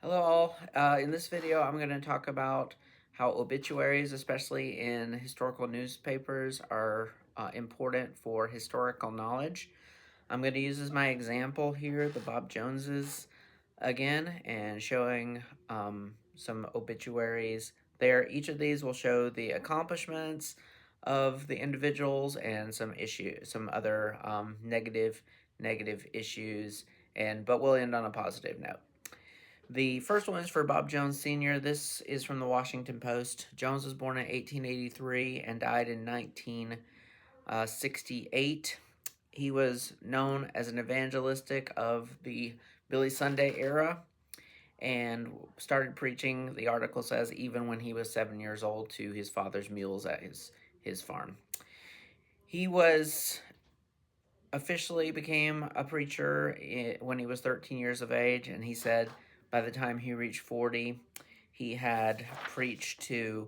Hello all. In this video, I'm going to talk about how obituaries, especially in historical newspapers, are important for historical knowledge. I'm going to use as my example here the Bob Joneses again and showing some obituaries there. Each of these will show the accomplishments of the individuals and some other negative issues, but we'll end on a positive note. The first one is for Bob Jones Sr. This is from the Washington Post. Jones was born in 1883 and died in 1968. He was known as an evangelistic of the Billy Sunday era and started preaching, the article says, even when he was 7 years old to his father's mules at his farm. He was officially became a preacher when he was 13 years of age, and he said by the time he reached 40, he had preached to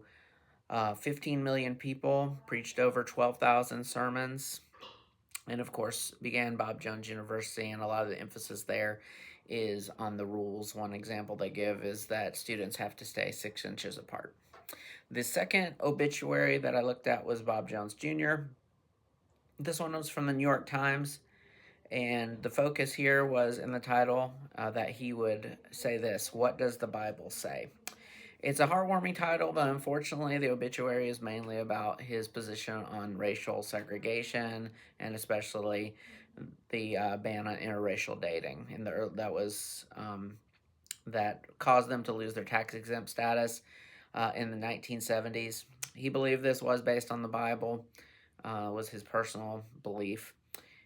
15 million people, preached over 12,000 sermons, and of course began Bob Jones University, and a lot of the emphasis there is on the rules. One example they give is that students have to stay 6 inches apart. The second obituary that I looked at was Bob Jones Jr. This one was from the New York Times, and the focus here was in the title that he would say this: "What does the Bible say?" It's a heartwarming title, but unfortunately the obituary is mainly about his position on racial segregation and especially the ban on interracial dating. That caused them to lose their tax-exempt status in the 1970s. He believed this was based on the Bible, was his personal belief.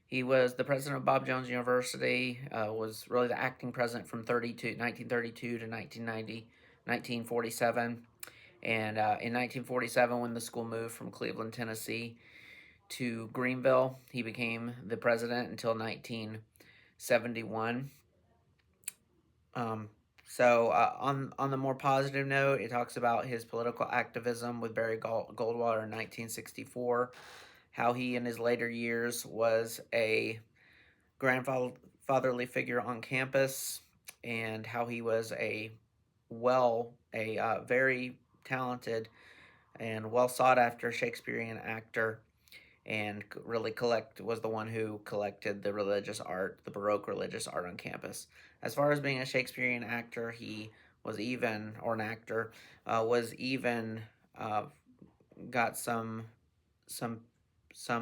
He was the president of Bob Jones University, was really the acting president from 1932 to 1947. And in 1947, when the school moved from Cleveland, Tennessee to Greenville, he became the president until 1971. On the more positive note, it talks about his political activism with Barry Goldwater in 1964, how he in his later years was a grandfatherly figure on campus, and how he was a very talented and well sought after Shakespearean actor, and really was the one who collected the religious art, the Baroque religious art on campus. As far as being a Shakespearean actor, he was even, or an actor, was even got some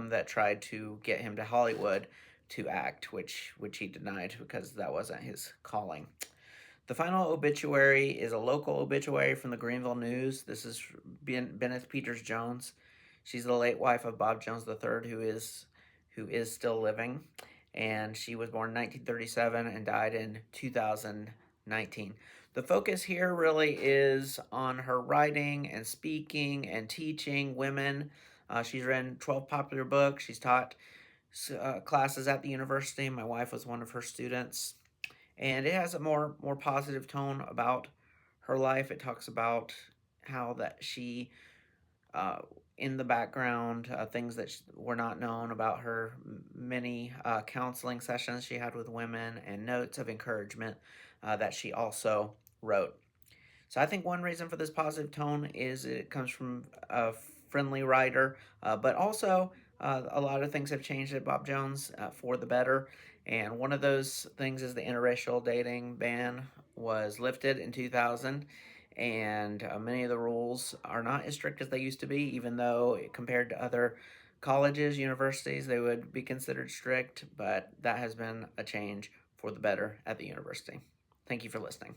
that tried to get him to Hollywood to act, which he denied because that wasn't his calling. The final obituary is a local obituary from the Greenville News. This is Benneth Peters Jones. She's the late wife of Bob Jones III, who is still living, and she was born in 1937 and died in 2019. The focus here really is on her writing and speaking and teaching women. She's written 12 popular books. She's taught classes at the university. My wife was one of her students. And it has a more positive tone about her life. It talks about how that she, in the background, things that were not known about her, many counseling sessions she had with women, and notes of encouragement that she also wrote. So I think one reason for this positive tone is it comes from a friendly writer, but also a lot of things have changed at Bob Jones for the better. And one of those things is the interracial dating ban was lifted in 2000. And many of the rules are not as strict as they used to be, even though compared to other colleges, universities, they would be considered strict. But that has been a change for the better at the university. Thank you for listening.